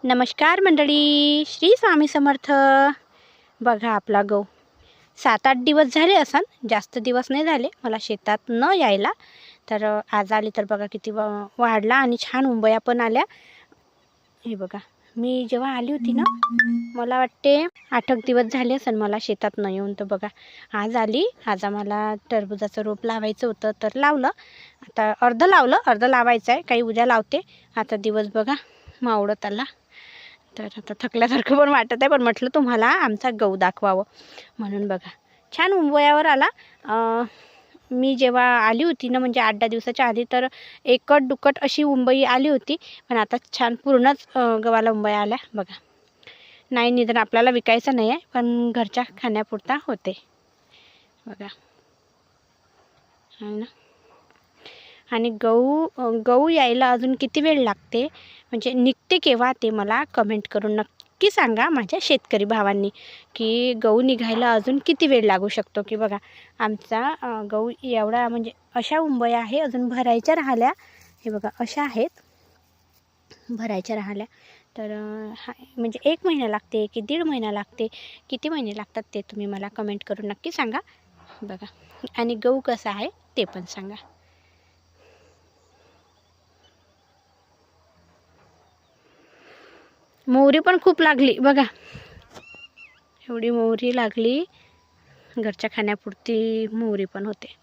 नमस्कार मंडळी, श्री स्वामी समर्थ. बघा आपला गहू 7-8 दिवस झाले असन, जास्त दिवस नाही झाले मला शेतात न यायला. तर आज आली तर बघा किती वाढला आणि छान उंबया पण आल्या. हे बघा, मी जेव्हा आली होती ना, मला वाटते 8 दिवस झाले असन मला शेतात न येऊन. तर बघा आज आली. आज आम्हाला टरबूजाचं रोप लावायचं होतं तर लावलं. आता अर्ध लावलं, अर्ध लावायचं आहे, काही उद्या लावते. आता दिवस बघा मावळत आला. तर आता थकल्यासारखं पण वाटत आहे, पण म्हटलं तुम्हाला आमचा गहू दाखवावं म्हणून. बघा छान उंबयावर आला. मी जेव्हा आली होती ना, म्हणजे 8-10 दिवसाच्या आधी, तर एकट दुकट अशी उंबई आली होती. पण आता छान पूर्णच गव्हाला उंबया आल्या. बघा नाही, निदान आपल्याला विकायचं नाही आहे, पण घरच्या खाण्यापुरता होते. बघा ना. आणि गहू यायला अजून किती वेळ लागते, म्हणजे निघते केव्हा, ते मला कमेंट करून नक्की सांगा माझ्या शेतकरी भावांनी, की गहू निघायला अजून किती वेळ लागू शकतो. की बघा आमचा गहू एवढा, म्हणजे अशा उंबया आहे, अजून भरायच्या राहिल्या. हे बघा अशा आहेत, भरायच्या राहिल्या. तर म्हणजे 1 महिना लागते की 1.5 महिना लागते, किती महिने लागतात ते तुम्ही मला कमेंट करून नक्की सांगा. बघा, आणि गहू कसा आहे ते पण सांगा. मोहरी पण खूप लागली बघा, एवढी मोहरी लागली. घरच्या खाण्यापुरती मोहरी पण होते.